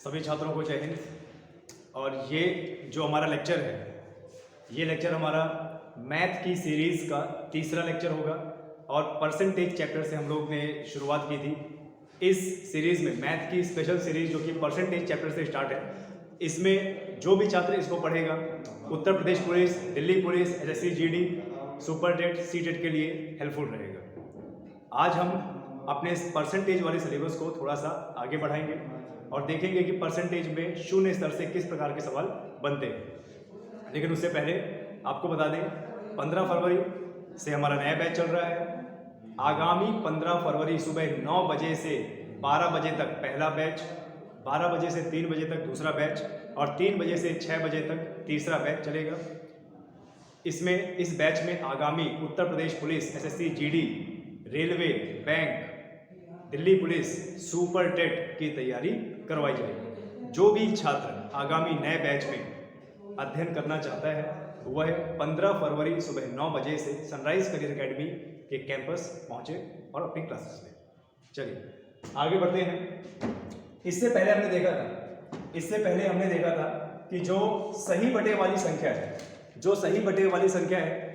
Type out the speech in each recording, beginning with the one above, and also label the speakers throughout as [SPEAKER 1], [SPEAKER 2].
[SPEAKER 1] सभी छात्रों को जय हिंद। और ये जो हमारा लेक्चर है, ये लेक्चर हमारा मैथ की सीरीज़ का तीसरा लेक्चर होगा और परसेंटेज चैप्टर से हम लोग ने शुरुआत की थी। इस सीरीज़ में मैथ की स्पेशल सीरीज़ जो कि परसेंटेज चैप्टर से स्टार्ट है, इसमें जो भी छात्र इसको पढ़ेगा Uttar Pradesh police, Delhi police, SSC GD, super TET, C TET के लिए हेल्पफुल रहेगा। आज हम अपने इस परसेंटेज वाले सिलेबस को थोड़ा सा आगे बढ़ाएंगे और देखेंगे कि परसेंटेज में शून्य स्तर से किस प्रकार के सवाल बनते हैं। लेकिन उससे पहले आपको बता दें, 15 फरवरी से हमारा नया बैच चल रहा है। आगामी 15 फरवरी सुबह 9 बजे से 12 बजे तक पहला बैच, 12 बजे से 3 बजे तक दूसरा बैच और 3 बजे से 6 बजे तक तीसरा बैच चलेगा। इस बैच में आगामी Uttar Pradesh police, SSC GD, railway, bank, Delhi police, super TET की तैयारी करवाई जाएगी। जो भी छात्र आगामी नए बैच में अध्ययन करना चाहता है वह 15 फरवरी सुबह 9 बजे से सनराइज करियर एकेडमी के कैंपस पहुंचे और अपनी क्लासेस लें। चलिए आगे बढ़ते हैं। इससे पहले हमने देखा था कि जो सही बटे वाली संख्या है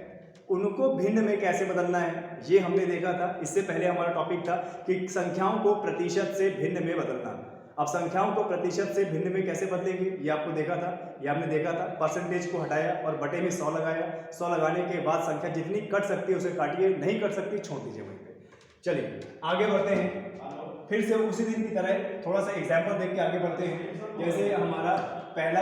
[SPEAKER 1] उनको भिन्न में कैसे बदलना है, ये हमने देखा था। इससे पहले हमारा टॉपिक था कि संख्याओं को प्रतिशत से भिन्न में बदलना। अब संख्याओं को प्रतिशत से भिन्न में कैसे बदलेंगे ये आपने देखा था। परसेंटेज को हटाया और बटे में 100 लगाया। 100 लगाने के बाद संख्या जितनी कट सकती है उसे काटिए, नहीं कट सकती छोड़ दीजिए वहीं पे। चलिए आगे बढ़ते हैं। फिर से उसी दिन की तरह थोड़ा सा एग्जाम्पल देख के आगे बढ़ते हैं। जैसे हमारा पहला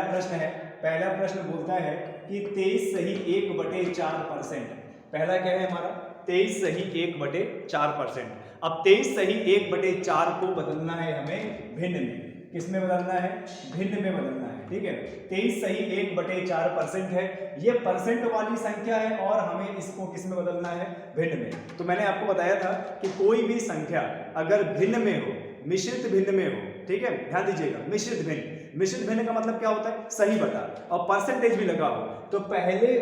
[SPEAKER 1] प्रश्न बोलता है कि 23 सही 1/4%। पहला क्या है हमारा? 23 सही 1/4%। अब 23 सही 1/4 को बदलना है हमें भिन्न में। किस में बदलना है? भिन्न में बदलना है। ठीक है, 23 सही 1/4% है, ये परसेंट वाली संख्या है और हमें इसको किस में बदलना है? भिन्न में। तो मैंने आपको बताया था कि कोई भी संख्या अगर भिन्न में हो, मिश्रित भिन्न में हो, ठीक है, ध्यान दीजिएगा, मिश्रित भिन्न का मतलब क्या होता है? सही बटा और परसेंटेज भी लगा हो, तो पहले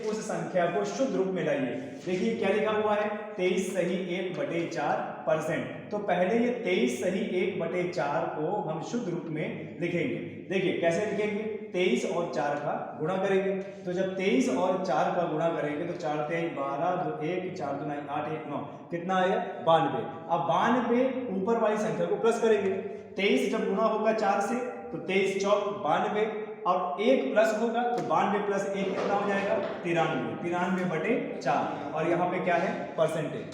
[SPEAKER 1] उस संख्या को शुद्ध रूप में लाइए। देखिए क्या लिखा हुआ है? 23 सही 1/4%। तो पहले ये 23 सही 1/4 को हम शुद्ध रूप में लिखेंगे। देखिए कैसे लिखेंगे? 23 और 4 का गुणा करेंगे। तो जब 23 और 4 का गुणा करेंगे तो 4 3 12, 2 1, 4 2 8, 1 9, कितना आया? 92। अब 92 ऊपर वाली संख्या को प्लस करेंगे। 23 जब गुणा होगा 4 से तो 23 चौक 92 और 1 प्लस होगा तो 92 प्लस 1 कितना हो जाएगा? 93/4। और यहाँ पे क्या है? परसेंटेज।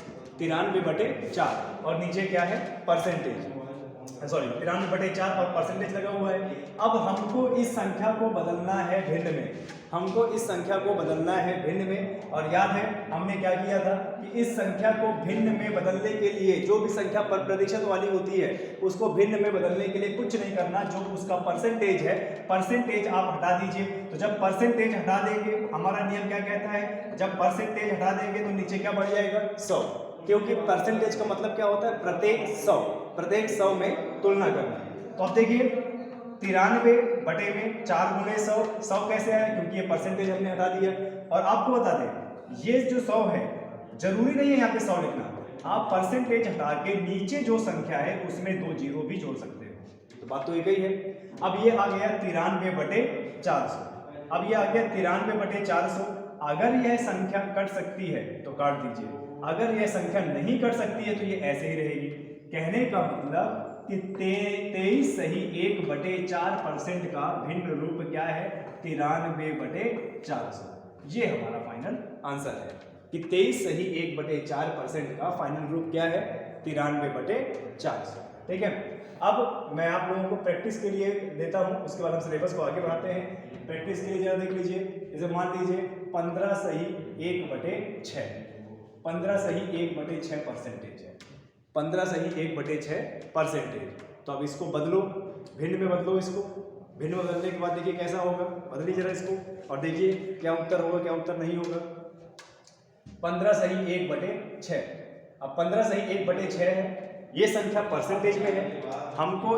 [SPEAKER 1] 93/4 और नीचे क्या है? परसेंटेज, सॉरी 93/4 और परसेंटेज लगा हुआ है। अब हमको इस संख्या को बदलना है भिन्न में। और याद है हमने क्या किया था कि इस संख्या को भिन्न में बदलने के लिए जो भी संख्या पर प्रतिशत वाली होती है उसको भिन्न में बदलने के लिए कुछ नहीं करना। जो उसका परसेंटेज है, परसेंटेज आप हटा दीजिए। तो जब परसेंटेज हटा देंगे, हमारा नियम क्या कहता है? जब परसेंटेज हटा देंगे तो नीचे क्या बढ़ जाएगा? 100। क्योंकि परसेंटेज का मतलब क्या होता है? प्रत्येक 100 में तुलना करना। तो अब देखिए 93/4 गुणे 100 कैसे आया? क्योंकि ये परसेंटेज हमने हटा दिया। और आपको बता दें ये जो 100 है, जरूरी नहीं है यहाँ पे 100 लिखना, आप परसेंटेज हटा के नीचे जो संख्या है उसमें 2 जीरो भी जोड़ सकते हो। तो बात तो एक ही है। अब ये आ गया 93/400। अगर यह संख्या कट सकती है तो काट दीजिए, अगर यह संख्या नहीं कट सकती है तो ये ऐसे ही रहेगी। कहने का मतलब कि 23 सही 1/4% का भिन्न रूप क्या है? 93/400। ये हमारा फाइनल आंसर है कि 23 सही 1/4% का फाइनल रूप क्या है? 93/400। ठीक है, अब मैं आप लोगों को प्रैक्टिस के लिए देता हूं, उसके बाद हम सिलेबस को आगे बढ़ाते हैं। प्रैक्टिस के लिए जरा देख लीजिए। जैसे मान लीजिए 15 सही 1/6, 15 सही 1/6 परसेंटेज है। 15 सही 1/6 परसेंटेज। तो अब इसको बदलो, भिन्न में बदलो। इसको भिन्न में बदलने के बाद देखिए कैसा होगा। बदलिए जरा इसको और देखिए क्या उत्तर होगा, क्या उत्तर नहीं होगा। 15 सही 1/6। अब 15 सही 1/6 है, ये संख्या परसेंटेज में है। हमको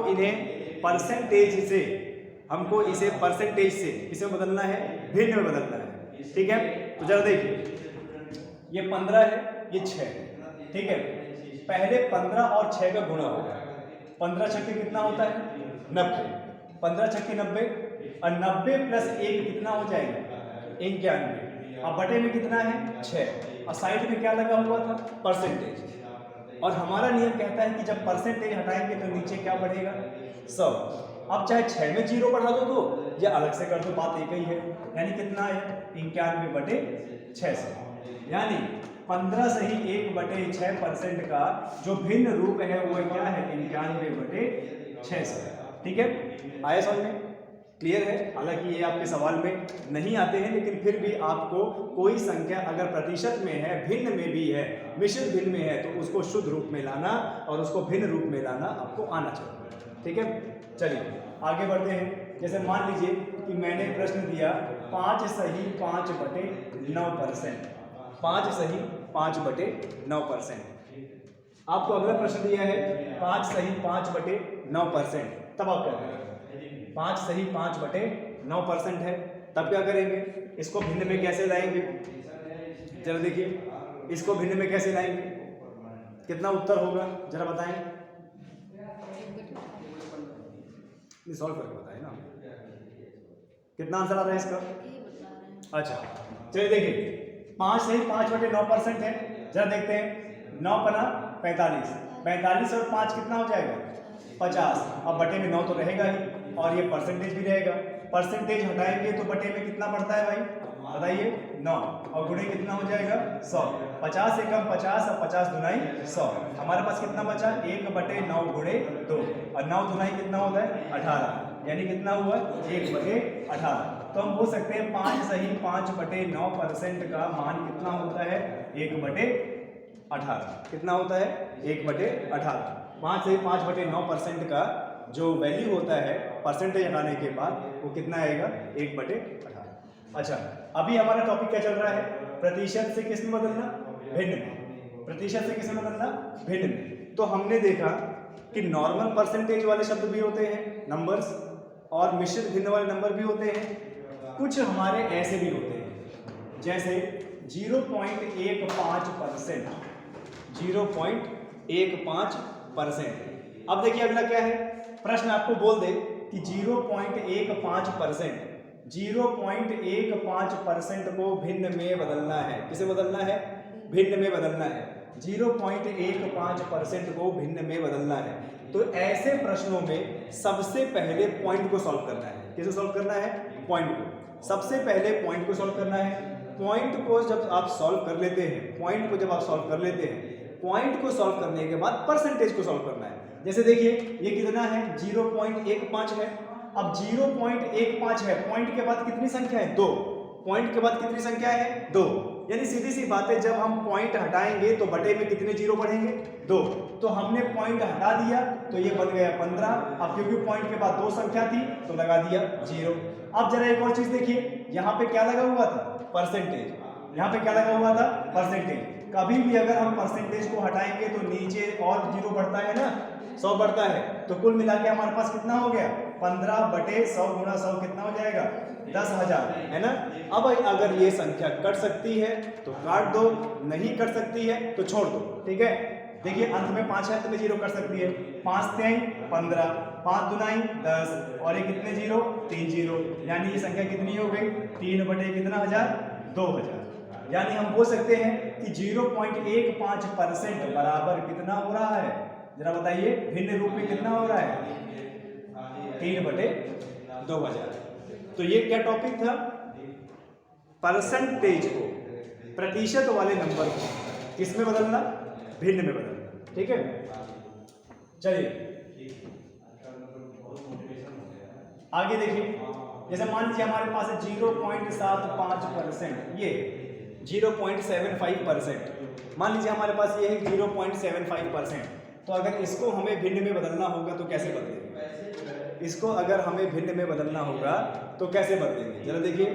[SPEAKER 1] इसे परसेंटेज से किसे बदलना है? भिन्न में बदलना है। ठीक है, तो जरा देखिए ये 15 है, ये 6 है। ठीक है, पहले 15 और 6 का गुणा होगा। 15 छक्के कितना होता है 90, 15 छक्के 90, और 90 प्लस 1 कितना हो जाएगा 91। अब बटे में कितना है 6, और साइड में क्या लगा हुआ था परसेंटेज, और हमारा नियम कहता है कि जब परसेंटेज हटाएंगे तो नीचे क्या बढ़ेगा 100। अब चाहे 6 में 0 बढ़ा दो तो या अलग से कर दो, बात एक ही है। यानी कितना है 91/600, यानी 15 से ही 1/6% का जो भिन्न रूप है वो क्या है 91/600। ठीक है, आया समझ में, क्लियर है। हालांकि ये आपके सवाल में नहीं आते हैं, लेकिन फिर भी आपको कोई संख्या अगर प्रतिशत में है, भिन्न में भी है, मिश्रित भिन्न में है, तो उसको शुद्ध रूप में लाना और उसको भिन्न रूप में लाना आपको आना चाहिए। ठीक है, चलिए आगे बढ़ते हैं। जैसे मान लीजिए कि मैंने प्रश्न दिया 5 सही 5/9%, 5 सही 5/9%। आपको अगला प्रश्न दिया है 5 सही 5/9%, तब आप क्या करेंगे 5 सही 5/9% है, तब क्या करेंगे इसको भिन्न में कैसे लाएंगे, जरा देखिए इसको भिन्न में कैसे लाएंगे, कितना उत्तर होगा जरा बताएं, सॉल्व करके बताएं ना, कितना आंसर आ रहा है इसका। अच्छा चलिए देखिए 5 सही 5/9% है, जरा देखते हैं 9 पना 45, 45 और 5 कितना हो जाएगा 50। अब बटे में 9 तो रहेगा ही, और ये परसेंटेज भी रहेगा, परसेंटेज हटाएंगे तो बटे में कितना बढ़ता है भाई बताइए 9, और गुणे कितना हो जाएगा 100, 50 से कम 50 और 50 दुनाई 100, हमारे पास कितना बचा 1/9 गुणे 2, और 9 दुनाई कितना होता है 18, यानी कितना हुआ 1/18। तो हम बोल सकते हैं 5 सही 5/9% का मान कितना होता है 1/18, कितना होता है 1/18। 5 सही 5/9% का जो वैल्यू होता है परसेंटेज हटाने के बाद वो कितना आएगा 1/18। अच्छा अभी हमारा टॉपिक क्या चल रहा है, प्रतिशत से किस में बदलना भिन्न में, प्रतिशत से किस में बदलना भिन्न में। तो हमने देखा कि नॉर्मल परसेंटेज वाले शब्द भी होते हैं नंबर्स, और मिश्रित भिन्न वाले नंबर भी होते हैं, कुछ हमारे ऐसे भी होते हैं जैसे 0.15%, 0.15%। अब देखिए अगला क्या है, प्रश्न आपको बोल दे कि 0.15%, 0.15% को भिन्न में बदलना है, किसे बदलना है भिन्न में बदलना है, 0.15% को भिन्न में बदलना है। तो ऐसे प्रश्नों में सबसे पहले पॉइंट को सॉल्व करना है, किसे सॉल्व करना है पॉइंट को, सबसे पहले पॉइंट को सॉल्व करना है। पॉइंट को जब आप सॉल्व कर लेते हैं, पॉइंट को जब आप सॉल्व कर लेते हैं, पॉइंट को सॉल्व करने के बाद परसेंटेज को सॉल्व करना है। जैसे देखिए ये कितना है 0.15 है, अब 0.15 है, पॉइंट के बाद कितनी संख्या है 2, पॉइंट के बाद कितनी संख्या है 2, यानी सीधी सी बात है जब हम पॉइंट हटाएंगे तो बटे में कितने जीरो बढ़ेंगे 2, तो हमने पॉइंट हटा दिया तो ये बन गया 15। अब क्योंकि पॉइंट के बाद 2 संख्या थी तो लगा दिया 0। अब जरा एक और चीज देखिए, यहाँ पे क्या लगा हुआ था परसेंटेज, यहाँ पे क्या लगा हुआ था परसेंटेज। कभी भी अगर हम परसेंटेज को हटाएंगे तो नीचे और 0 बढ़ता है ना, 100 बढ़ता है, तो कुल मिला के हमारे पास कितना हो गया 15/100 गुणा 100 कितना हो जाएगा 10,000, है ना। अब अगर ये संख्या कट सकती है तो काट दो, नहीं कट सकती है तो छोड़ दो, ठीक है। देखिए अंत में 5 है तो 0 कर सकती है, 5 3 15, 5 दुनाई 10, और ये कितने 0 3 0, यानी ये संख्या कितनी हो गई 3/कितना 2000। यानी हम बोल सकते हैं कि 0.15% बराबर कितना हो रहा है, जरा बताइए भिन्न रूप में कितना हो रहा है 3/2000। तो ये क्या टॉपिक था, परसेंटेज को, प्रतिशत वाले नंबर को किस में बदलना भिन्न में बदलना, ठीक है। चलिए आगे देखिए, जैसे मान लीजिए हमारे पास है 0.75%, ये 0.75%, मान लीजिए हमारे पास ये है 0.75%। तो अगर इसको हमें भिन्न में बदलना होगा तो कैसे बदलेंगे, इसको अगर हमें भिन्न में बदलना होगा तो कैसे बदलेंगे, जरा देखिए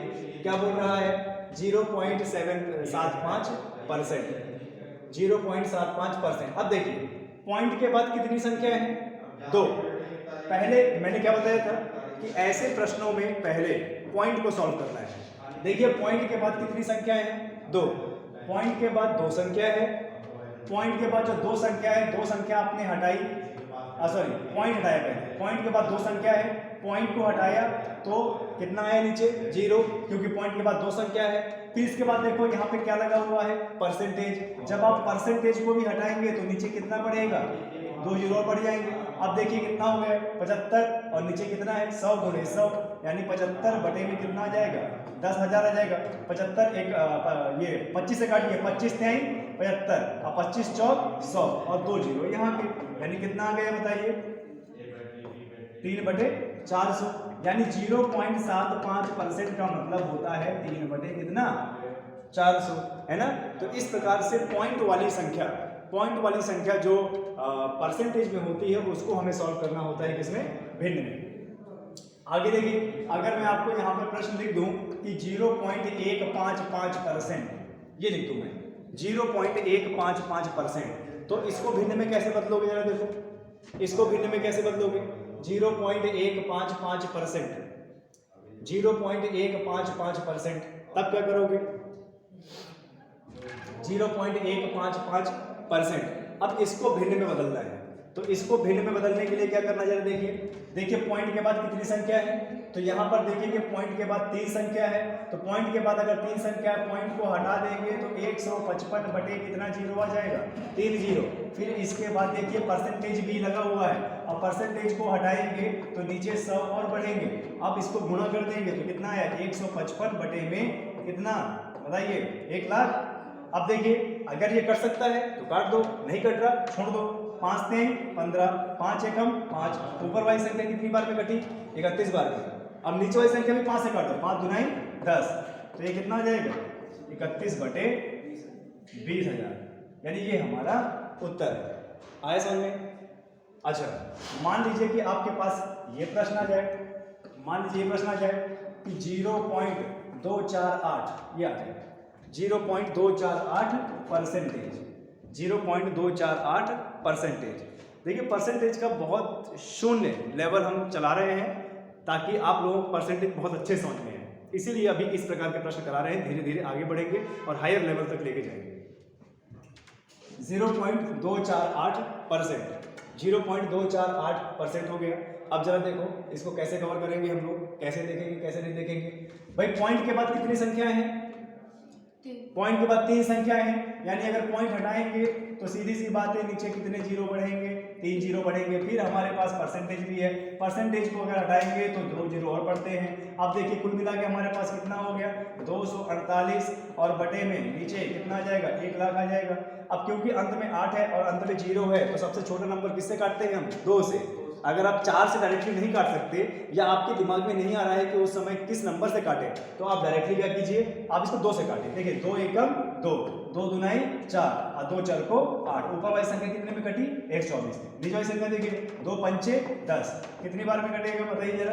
[SPEAKER 1] क्या बोल रहा है 0.75%, 0.75%। अब देखिए पॉइंट के बाद कितनी संख्या है 2। पहले मैंने क्या बताया था कि ऐसे प्रश्नों में पहले पॉइंट को सॉल्व करना है। देखिए पॉइंट के बाद कितनी संख्या है 2, पॉइंट के बाद 2 संख्या है, पॉइंट के बाद जो 2 संख्या है 2 संख्या आपने हटाई सॉरी पॉइंट हटाया पहले, पॉइंट के बाद दो संख्या है, पॉइंट को हटाया तो कितना है नीचे 0, क्योंकि पॉइंट के बाद दो संख्या है। फिर इसके बाद देखो यहाँ पे क्या लगा हुआ है परसेंटेज, जब आप परसेंटेज को भी हटाएंगे तो नीचे कितना बढ़ेगा, 2 जीरो और बढ़ जाएंगे। अब देखिए कितना हो गया 75 और नीचे कितना है 100 गुणे 100, यानी 75 बटे में कितना आ जाएगा 10,000 आ जाएगा। 75 एक ये 25 से काटिए, 25 थे 75 और 25 चौक 100 और 2 जीरो यहाँ पे, यानी कितना आ गया बताइए 3/400, यानी 0.75% का मतलब होता है 3 बटे कितना 400, है ना। तो इस प्रकार से पॉइंट वाली संख्या जो परसेंटेज में होती है उसको हमें सॉल्व करना होता है किसमें, भिन्न में। आगे देखिए, अगर मैं आपको यहाँ पर प्रश्न लिख दूं कि 0.155%, ये लिख दूं मैं 0.155%, तो इसको भिन्न में कैसे बदलोगे, जरा देखो इसको भिन्न में कैसे बदलोगे। 0.155%, 0.155%, तब क्या करोगे 0.155%। अब इसको भिन्न में बदलना है, तो इसको भिन्न में बदलने के लिए क्या करना है, देखिए पॉइंट के बाद कितनी संख्या है, तो यहाँ पर देखिए पॉइंट के बाद 3 संख्या है, तो पॉइंट के बाद अगर 3 संख्या है, पॉइंट को हटा देंगे तो 155 बटे कितना जीरो आ जाएगा 3 जीरो। फिर इसके बाद देखिए परसेंटेज भी लगा हुआ है, और परसेंटेज को हटाएंगे तो नीचे 100 और बढ़ेंगे। अब इसको गुणा कर देंगे तो कितना आया 155 बटे में कितना बताइए 1 लाख। अब देखिए अगर ये कट सकता है तो काट दो, नहीं कट रहा छोड़ दो। 5 × 3 = 15, 5 एकम 5, ऊपर वाली संख्या कितनी बार में कटी 31 बार में। अब नीचे वाली संख्या भी 5 से काट दो, 5 दूनी 10, तो ये कितना आ जाएगा 31 बटे 20,000, यानी ये हमारा उत्तर है। आया समझ में। अच्छा मान लीजिए कि आपके पास ये प्रश्न आ जाए, मान लीजिए ये प्रश्न आ जाए कि 0.248 ये आ जाए 0.248%, 0.248%। देखिए परसेंटेज का बहुत शून्य लेवल हम चला रहे हैं ताकि आप लोगों को परसेंटेज बहुत अच्छे समझ में आए, इसीलिए अभी इस प्रकार के प्रश्न करा रहे हैं। धीरे धीरे आगे बढ़ेंगे और हायर लेवल तक लेके जाएंगे। 0.248%, 0.248% हो गया। अब जरा देखो इसको कैसे कवर करेंगे हम लोग, कैसे देखेंगे कैसे नहीं देखेंगे। भाई पॉइंट के बाद कितनी संख्याएं हैं, पॉइंट के बाद 3 संख्याएं हैं, यानी अगर पॉइंट हटाएंगे तो सीधी सी बात है नीचे कितने जीरो बढ़ेंगे 3 जीरो बढ़ेंगे। फिर हमारे पास परसेंटेज भी है, परसेंटेज को अगर हटाएंगे तो 2 जीरो और बढ़ते हैं। अब देखिए कुल मिला के हमारे पास कितना हो गया 248 और बटे में नीचे कितना आ जाएगा 1 लाख आ जाएगा। अब क्योंकि अंत में 8 है और अंत में 0 है तो सबसे छोटा नंबर किससे काटते हैं हम 2 से। अगर आप 4 से डायरेक्टली नहीं काट सकते या आपके दिमाग में नहीं आ रहा है कि उस समय किस नंबर से काटे, तो आप डायरेक्टली क्या कीजिए, आप इसको 2 से काटें। देखिए 2 एकम 2, 2 दूनाई 4 और 2 चार को 8। ऊपर वाली संख्या कितने में कटी 124। नीचे वाली संख्या देखिए 2 पंचे 10, कितनी बार में कटेगा बताइए जरा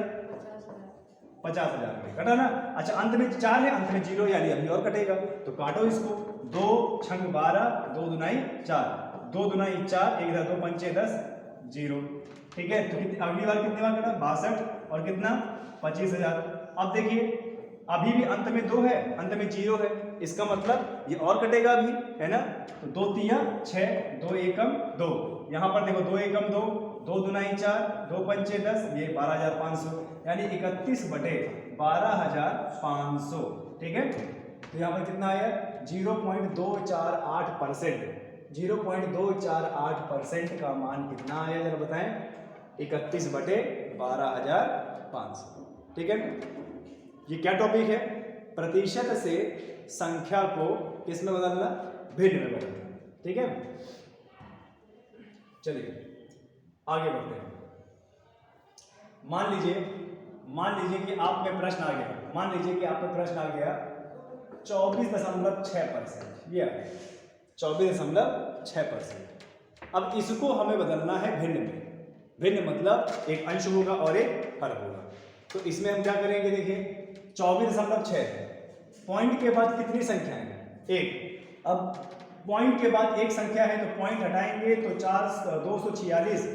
[SPEAKER 1] 50,000 में कटा ना। अच्छा अंत में 4 है, अंत में 0 यानी अभी और कटेगा, तो काटो इसको। 2 छंग 12, 2 दूनाई 4, 2 दूनाई 4, 1 2 पंचे 10 0। ठीक है, तो अगली बार कितनी बार कटा 62 और कितना 25,000। अब देखिए अभी भी अंत में 2 है, अंत में 0 है, इसका मतलब ये और कटेगा अभी, है ना। तो 2 तिया 6, 2 एकम 2, यहाँ पर देखो 2 एकम 2, 2 दूनाई 4, 2 पंचे 10, ये 12,500, यानी 31 बटे 12,500। ठीक है, तो यहाँ पर कितना आया 0.248%, 0.248% का मान कितना आया जरा बताएं 31 बटे 12,500। ठीक है, ये क्या टॉपिक है, प्रतिशत से संख्या को किस में बदलना, भिन्न में बदलना। ठीक है, चलिए आगे बढ़ते हैं। मान लीजिए कि आप में प्रश्न आ गया, मान लीजिए कि आप में प्रश्न आ गया 24.6%, ये आ गया 24.6%। अब इसको हमें बदलना है भिन्न में। भिन्न मतलब एक अंश होगा और एक हर होगा। तो इसमें हम क्या करेंगे, देखिए 24.6 है, पॉइंट के बाद कितनी संख्या है 1। अब पॉइंट के बाद एक संख्या है तो पॉइंट हटाएंगे तो 246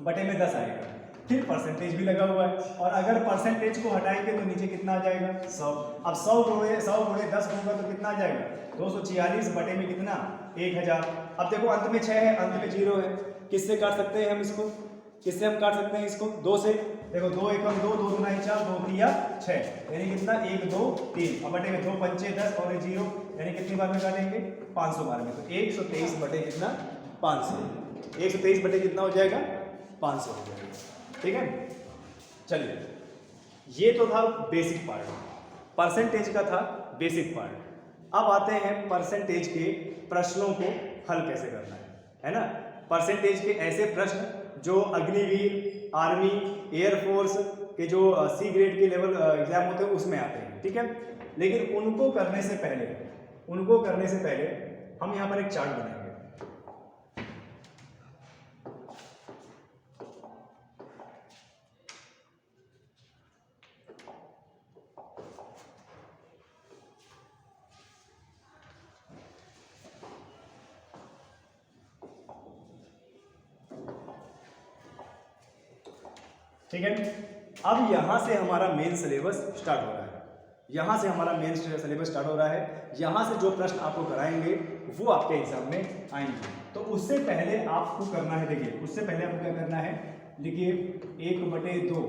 [SPEAKER 1] बटे में 10 आएगा। फिर परसेंटेज भी लगा हुआ है, और अगर परसेंटेज को हटाएंगे तो नीचे कितना आ जाएगा 100। अब 100 गुणे 10 होगा तो कितना आ जाएगा 246 बटे में कितना 1000। अब देखो अंत में 6 है, अंत में 0 है, किससे काट सकते हैं हम इसको, किससे हम काट सकते हैं इसको, 2 से। देखो 2 एकम 2, 2 दूना 4, 2 3 6, यानी कितना 1 2 3, अब बटे में 2 पंचे 10 और 0, यानी कितनी बार में काटेंगे, 500 बार में। तो 123 बटे कितना, 500, 123 बटे कितना हो जाएगा, 500 हो जाएगा। ठीक है, चलिए ये तो था बेसिक पार्ट, परसेंटेज का था बेसिक पार्ट। अब आते हैं परसेंटेज के प्रश्नों को हल कैसे करना है ना। परसेंटेज के ऐसे प्रश्न जो अग्निवीर, आर्मी, एयरफोर्स के जो सी ग्रेड के लेवल एग्जाम होते हैं उसमें आते हैं, ठीक है। लेकिन उनको करने से पहले हम यहाँ पर एक चार्ट बनाएंगे। ठीक है, अब यहां से हमारा मेन सिलेबस स्टार्ट हो रहा है, यहां से हमारा मेन सिलेबस स्टार्ट हो रहा है। यहां से जो प्रश्न आपको कराएंगे वो आपके एग्जाम में आएंगे। तो उससे पहले आपको करना है, देखिए उससे पहले आपको क्या करना है, लिखिए 1/2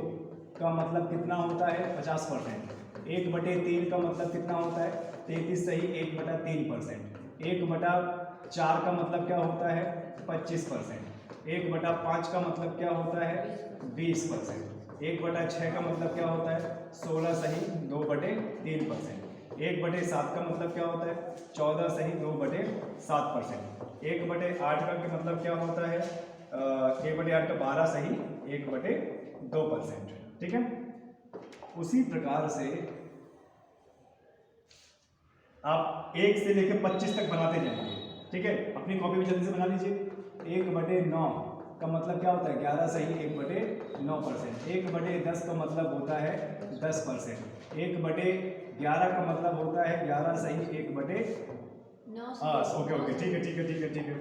[SPEAKER 1] का मतलब कितना होता है, 50%। 1/3 का मतलब कितना होता है, 33 सही 1/3%। 1/4 का मतलब क्या होता है, 25%। 1/5 का मतलब क्या होता है, 20%। 1/6 का मतलब क्या होता है, 16 सही 2/3%। 1/7 का मतलब क्या होता है, 14 सही 2/7%। 1/8 का मतलब क्या होता है, 1/8 का 12 सही 1/2%। ठीक है, उसी प्रकार से आप 1 से लेकर 25 तक बनाते जाएंगे। ठीक है, अपनी कॉपी में जल्दी से बना लीजिए। 1/9 का मतलब क्या होता है, 11 सही 1/9%। 1/10 का मतलब होता है 10%। 1/11 का मतलब होता है 11 सही 1/9। ओके ठीक है।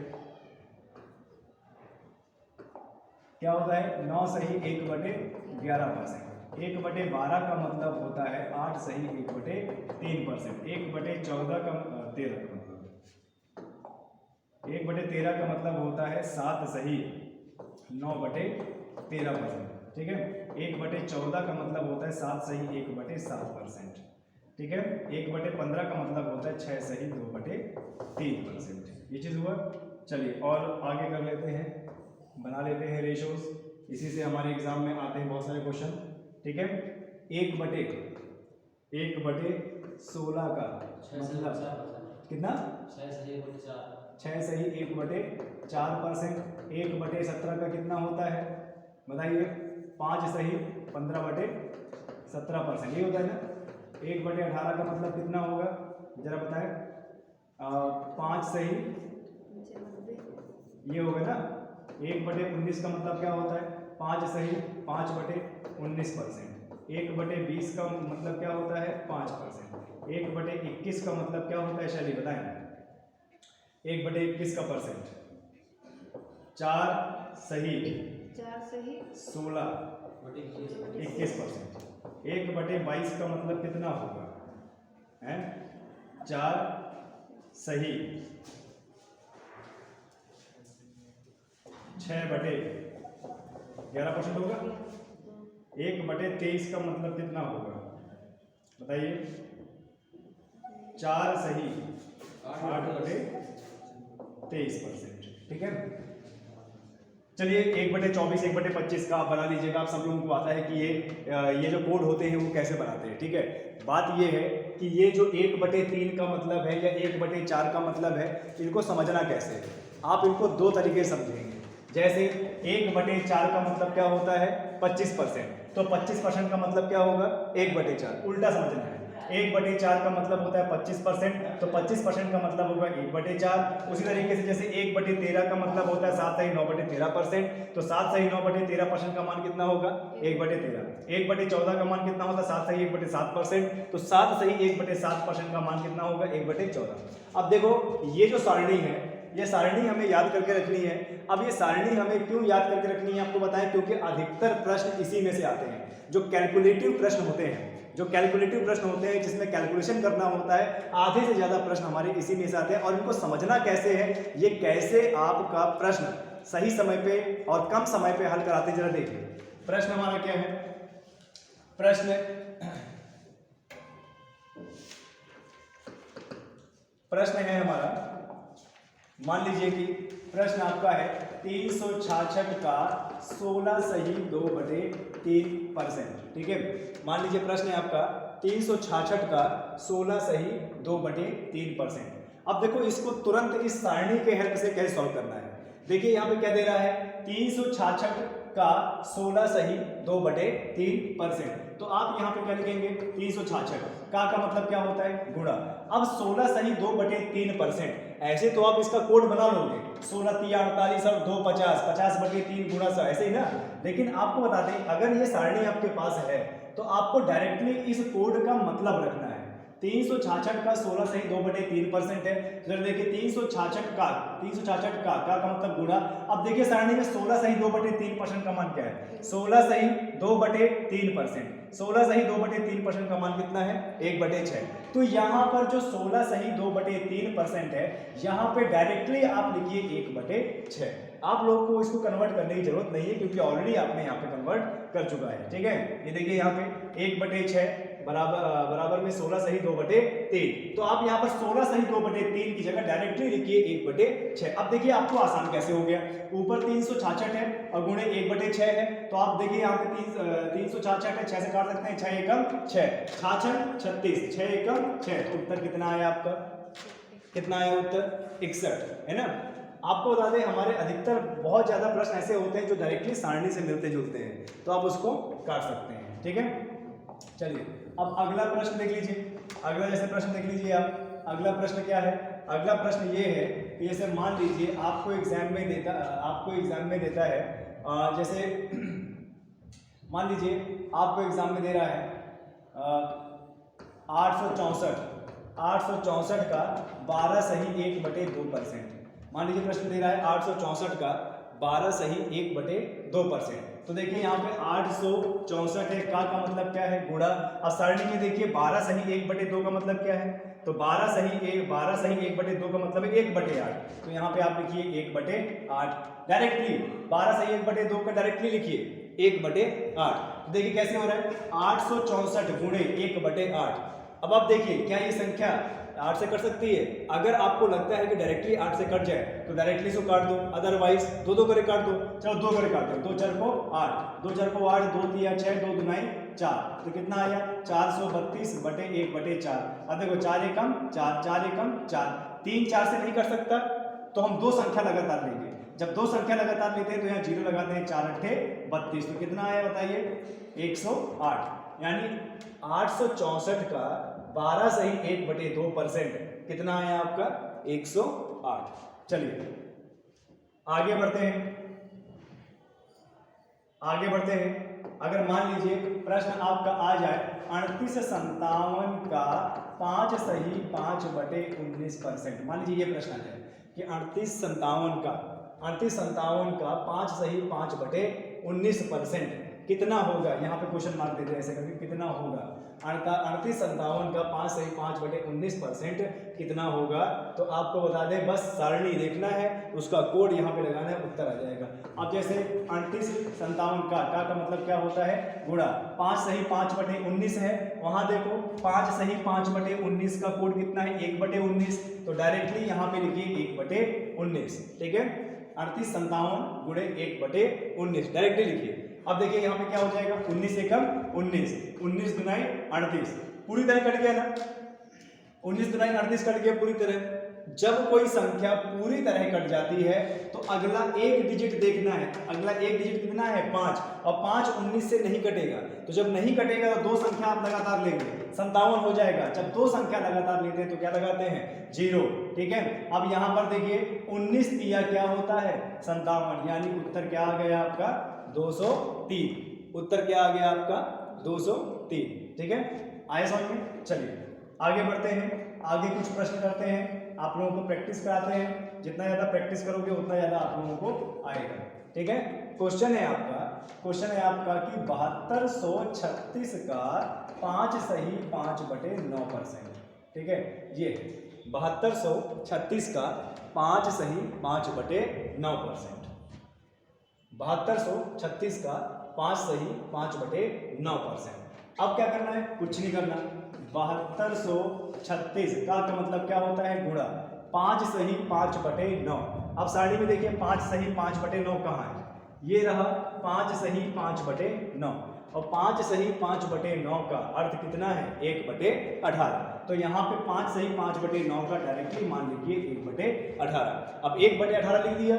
[SPEAKER 1] क्या होता है, 9 सही 1/11%। 1/12 का मतलब होता है 8 सही 1/3%। 1/14 का 13 का मतलब 1/13 का मतलब होता है 7 सही 9/13%। ठीक है, 1/14 का मतलब होता है 7 सही 1/7%। ठीक है, 1/15 का मतलब होता है 6 सही 2/3%। ये चीज़ हुआ। चलिए और आगे कर लेते हैं, बना लेते हैं रेशोज। इसी से हमारे एग्जाम में आते हैं बहुत सारे क्वेश्चन। ठीक है, 1/16 का मतलब कितना, 6 सही 1/4%। 1/17 का कितना होता है बताइए, 5 सही 15/17%। ये होता है ना। 1/18 का मतलब कितना होगा जरा बताएं, 5 सही, ये होगा ना। 1/19 का मतलब क्या होता है, 5 सही 5/19%। 1/20 का मतलब क्या होता है, 5%। 1/21 का मतलब क्या होता है, शैली बताएं। 1/21 का परसेंट 4 सही 16 21%। 1/22 का मतलब कितना होगा, है 4 सही 6/11% होगा। 1/23 का मतलब कितना होगा बताइए, 4 सही 8/23%। ठीक है, चलिए 1/24 1/25 का आप बना लीजिएगा। आप सब लोगों को आता है कि ये जो कोड होते हैं वो कैसे बनाते हैं। ठीक है, बात ये है कि ये जो 1/3 का मतलब है या 1/4 का मतलब है, इनको समझना कैसे है। आप इनको दो तरीके से समझेंगे। जैसे 1/4 का मतलब क्या होता है, 25%, तो 25% का मतलब क्या होगा, 1/4। उल्टा समझना है, 1/4 का मतलब होता है 25%, तो 25% का मतलब होगा 1/4। उसी तरीके से जैसे 1/13 का मतलब होता है 7 सही 9/13%, तो 7 सही 9/13% का मान कितना होगा, 1/13। 1/14 का मान कितना होता है, 7 सही 1/7%, तो 7 सही 1/7% का मान कितना होगा, 1/14। अब देखो ये जो सारणी है, ये सारणी हमें याद करके रखनी है। अब ये सारणी हमें क्यों याद करके रखनी है आपको बताएं, क्योंकि अधिकतर प्रश्न इसी में से आते हैं। जो कैलकुलेटिव प्रश्न होते हैं, जो कैलकुलेटिव प्रश्न होते हैं जिसमें कैलकुलेशन करना होता है, आधे से ज़्यादा प्रश्न हमारे इसी में से आते हैं। और इनको समझना कैसे है, ये कैसे आपका प्रश्न सही समय पे और कम समय पे हल कराते, जरा देखिए। प्रश्न हमारा क्या है, प्रश्न है हमारा, मान लीजिए कि प्रश्न आपका है 366 का 16 सही 2/3%। ठीक है, मान लीजिए प्रश्न है आपका 366 का 16 सही 2/3%। अब देखो इसको तुरंत इस सारणी के हेल्प से कैसे सॉल्व करना है। देखिए यहाँ पे क्या दे रहा है, 366 का 16 सही 2/3%। तो आप यहाँ पे क्या लिखेंगे, 366 का मतलब क्या होता है, गुणा। अब 16 सही 2/3%, ऐसे तो आप इसका कोड बना लोगे, 16 3 48 और 2 50, 50/3 गुणा 100, ऐसे ही ना। लेकिन आपको बता दें, अगर ये सारणी आपके पास है तो आपको डायरेक्टली इस कोड का मतलब रखना है। 366 का 16 सही 2/3% है, तो देखिए 366 का मतलब गुणा। अब देखिए सारणी में 16 सही 2/3% का मान क्या है, 16 सही 2/3%। 16 सही 2/3% का मान कितना है, 1/6। तो यहाँ पर जो 16 सही 2/3% है, यहाँ पे डायरेक्टली आप लिखिए 1/6। आप लोग को इसको कन्वर्ट करने की जरूरत नहीं है, क्योंकि ऑलरेडी आपने यहाँ पे कन्वर्ट कर चुका है। ठीक है, ये देखिए यहाँ पे 1/6 बराबर में 16 सही 2/3। तो आप यहाँ पर 16 सही 2/3 की जगह डायरेक्टली लिखिए 1/6। अब देखिए आपको आसान कैसे हो गया, ऊपर 366 है और गुणे 1/6 है, तो आप देखिए यहाँ पे 366 है, 6 से काट सकते हैं, 6 एकम 6, 66 36, 6 एकम 6। तो उत्तर कितना आया आपका, कितना आया उत्तर, 61 है ना। आपको बता दें हमारे अधिकतर बहुत ज्यादा प्रश्न ऐसे होते हैं जो डायरेक्टली सारणी से मिलते जुलते हैं, तो आप उसको काट सकते हैं। ठीक है, चलिए अब अगला प्रश्न देख लीजिए। अगला जैसे प्रश्न देख लीजिए आप, अगला प्रश्न क्या है, अगला प्रश्न ये है कि जैसे मान लीजिए आपको एग्जाम में देता है, जैसे मान लीजिए आपको एग्जाम में दे रहा है 864 का 12 सही 1/2%। मान लीजिए प्रश्न दे रहा है 864 का 12 सही 1/2%। तो देखिए यहाँ पे 864 है, का मतलब क्या है, गुणा। अब सारणी में देखिए 12 सही 1/2 का मतलब क्या है, तो 12 सही 1/2 का मतलब है 1/8। तो यहाँ पे आप लिखिए 1/8 डायरेक्टली। 12 सही 1/2 का डायरेक्टली लिखिए 1/8। तो देखिए कैसे हो रहा है, 864 गुणे 1/8। अब आप देखिए क्या ये संख्या 8 से कट सकती है। अगर आपको लगता है कि डायरेक्टली 8 से कट जाए तो डायरेक्टली इसको काट दो, अदरवाइज 2 करे काट दो। चलो 2 करे काट दो, 2 4 को 8, 2 4 को 8, 2 3 6, 2 2 4। तो कितना आया, 432/1/4। अब देखो 4 एकम 4, 4 एकम 4, 3 4 से नहीं कर सकता, तो हम 2 संख्या लगातार लेंगे। जब 2 संख्या लगातार लेते हैं तो यहाँ 0 लगाते हैं, 4 8 32। तो कितना आया बताइए, 108। यानी 864 का 12 सही 1/2% कितना आया आपका, 108। चलिए आगे बढ़ते हैं। अगर मान लीजिए प्रश्न आपका आ जाए 3857 का 5 सही 5/19%। मान लीजिए ये प्रश्न आ जाए कि 3857 का 5 सही 5/19% कितना होगा। यहाँ पे क्वेश्चन मार्क देते हैं ऐसे करके, कितना होगा। 3857 का 5 सही 5/19% कितना होगा। तो आपको बता दें, बस सारणी देखना है, उसका कोड यहाँ पे लगाना है, उत्तर आ जाएगा। अब जैसे 3857 का मतलब क्या होता है, गुणा। 5 सही 5/19 है, वहां देखो 5 सही 5/19 का कोड कितना है, 1/19। तो डायरेक्टली यहाँ पे लिखिए 1/19। ठीक है, 3857 गुणे 1/19 डायरेक्टली लिखिए। अब देखिए यहाँ पे क्या हो जाएगा, 19 एकम 19, 19 दुनाई 38, पूरी तरह कट गया ना, 19 दुनाई 38 कट गया पूरी तरह। जब कोई संख्या पूरी तरह कट जाती है तो अगला एक डिजिट देखना है। अगला एक डिजिट कितना है, 5, और 5 19 से नहीं कटेगा। तो जब नहीं कटेगा तो 2 संख्या आप लगातार लेंगे, 57 हो जाएगा। जब 2 संख्या लगातार लेते हैं तो क्या लगाते हैं, 0। ठीक है, अब यहाँ पर देखिए 19 दिया क्या होता है, 57, यानी उत्तर क्या आ गया आपका, 203। उत्तर क्या आ गया आपका, 203। ठीक है, आए समझ में। चलिए आगे बढ़ते हैं, आगे कुछ प्रश्न करते हैं, आप लोगों को प्रैक्टिस कराते हैं। जितना ज़्यादा प्रैक्टिस करोगे उतना ज़्यादा आप लोगों को आएगा। ठीक है, क्वेश्चन है आपका कि 7236 का 5 सही 5/9%। ठीक है, ये 7236 का 5 सही 5/9%। 7236 का 5 सही 5/9%। अब क्या करना है, कुछ नहीं करना। 7236 का मतलब क्या होता है, गुणा 5 सही 5/9। अब सारणी में देखिए 5 सही 5/9 कहाँ है, ये रहा 5 सही 5/9। और 5 सही 5/9 का अर्थ कितना है, 1/18। तो यहाँ पे 5 सही 5/9 का डायरेक्टली मान लीजिए 1/18। अब 1/18 लिख दिया।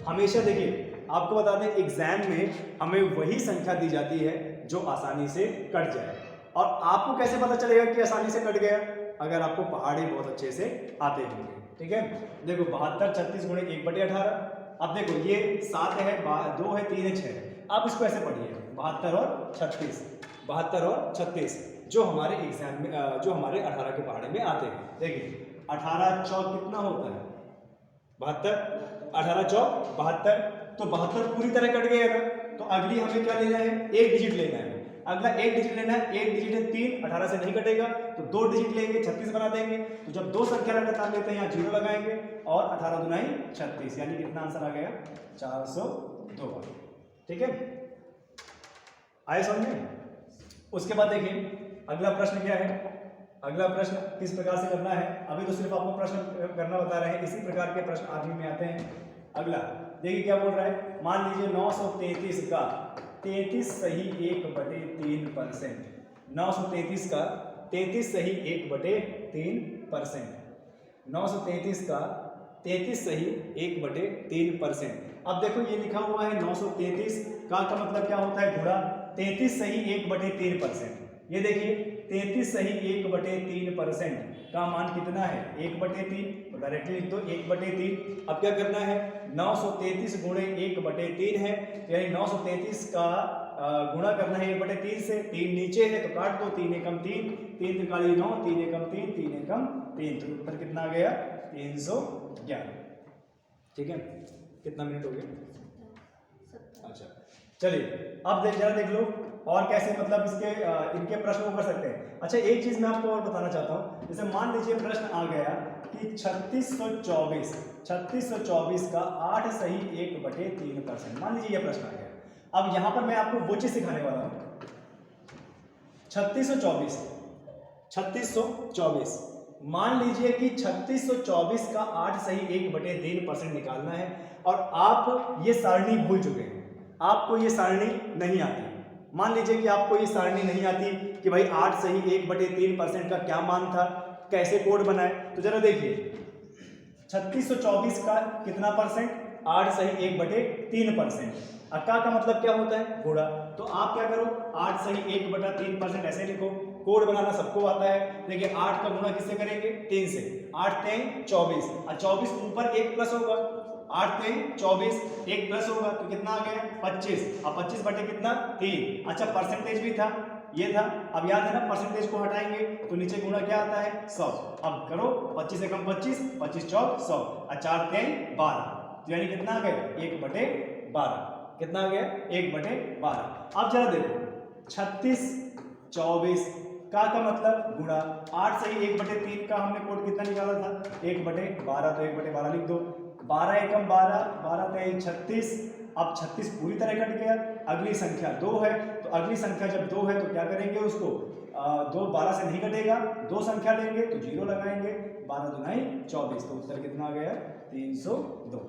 [SPEAKER 1] हमेशा देखिए आपको बता दें एग्जाम में हमें वही संख्या दी जाती है जो आसानी से कट जाए। और आपको कैसे पता चलेगा कि आसानी से कट गया, अगर आपको पहाड़ी बहुत अच्छे से आते होंगे। ठीक है, देखो 7236 गुणे 1/18। अब देखो ये 7 है, 2 है, 3 है, 6 है। आप इसको ऐसे पढ़िए 72 और 36, 72 और 36 जो हमारे एग्जाम में जो हमारे 18 के पहाड़े में आते हैं। देखिए 18 चौक कितना होता है, 72। 18 चौक 72, तो 72 पूरी तरह कट गया ना। तो अगली हमें क्या लेना है, एक डिजिट लेना है। अगला एक डिजिट लेना है, एक डिजिट है 3, 18 से नहीं कटेगा तो 2 डिजिट लेंगे, 36 बना देंगे। तो जब 2 संख्या लगातार लेते हैं यहाँ 0 लगाएंगे और 18 दुनाई 36, यानी कितना आंसर आ गया, 402। ठीक है, आए समझ में। उसके बाद देखिए अगला प्रश्न क्या है, अगला प्रश्न किस प्रकार से करना है। अभी तो सिर्फ आपको प्रश्न करना बता रहे हैं, इसी प्रकार के प्रश्न आर्मी में आते हैं। अगला देखिए क्या बोल रहा है, मान लीजिए 933 का 33 सही 1/3%। 933 का 33 सही 1/3%। 933 का 33 सही 1/3%। अब देखो ये लिखा हुआ है 933 का मतलब क्या होता है, गुणा 33 सही 1/3%। ये देखिए 33 सही 1/3% का मान कितना है, 1/3। तो डायरेक्टली लिख दो 1/3। अब क्या करना है, 933 गुणे 1/3 है, यानी 933 का गुणा करना है 1/3 से। 3 नीचे है तो काट दो, 3 एकम 3, 3 त्रिकाली 9, 3 एकम 3, 3 एकम 3। तो उत्तर कितना आ गया, 311। ठीक है, कितना मिनट हो गया, अच्छा चलिए अब जरा देख लो और कैसे मतलब इसके इनके प्रश्न को कर सकते हैं। अच्छा एक चीज मैं आपको और बताना चाहता हूँ, जैसे मान लीजिए प्रश्न आ गया कि 3624 का 8 सही 1/3%। मान लीजिए यह प्रश्न आ गया। अब यहां पर मैं आपको वो चीज सिखाने वाला हूं, 3624 मान लीजिए कि 3624 का 8 सही 1/3% निकालना है और आप ये सारणी भूल चुके हैं, आपको ये सारणी नहीं आती। मान लीजिए कि आपको ये सारणी नहीं आती कि भाई 8 सही 1/3% का क्या मान था, कैसे कोड बनाए। तो जरा देखिए 3624 का कितना परसेंट, 8 सही 1/3%। अक्का का मतलब क्या होता है, गुणा। तो आप क्या करो, 8 सही 1/3% ऐसे लिखो। कोड बनाना सबको आता है। देखिए 8 का गुणा किससे करेंगे, 3 से। 8 3 24 और 24 ऊपर 1 प्लस होगा, 8 3 24, 1 प्लस होगा तो कितना आ गया 25। अब 25 बटे कितना 3। अच्छा परसेंटेज भी था, ये था। अब याद है ना परसेंटेज को हटाएंगे तो नीचे गुणा क्या आता है 100। अब करो 25 एकम 25, 25 चौक 100 और 4 3 12, यानी कितना आ गया 1/12। कितना आ गया 1/12। अब जरा देखो 3624 का मतलब गुणा 8 सही 1/3 का हमने कोड कितना निकाला था 1/12, तो 1/12 लिख दो। 12 एकम 12, 12 3 36। अब 36 पूरी तरह कट गया। अगली संख्या 2 है, तो अगली संख्या जब 2 है तो क्या करेंगे उसको 2 12 से नहीं कटेगा, 2 संख्या लेंगे तो 0 लगाएंगे, 12 दुनाई 24। तो उत्तर कितना आ गया 302।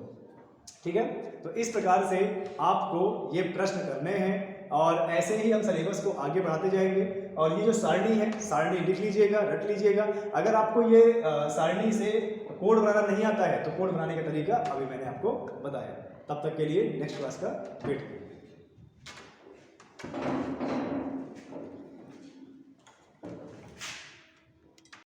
[SPEAKER 1] ठीक है, तो इस प्रकार से आपको ये प्रश्न करने हैं और ऐसे ही हम सिलेबस को आगे बढ़ाते जाएंगे। और ये जो सारणी है, सारणी लिख लीजिएगा, रट लीजिएगा। अगर आपको ये सारणी से कोड बनाना नहीं आता है तो कोड बनाने का तरीका अभी मैंने आपको बताया। तब तक के लिए नेक्स्ट क्लास का वेट करिए।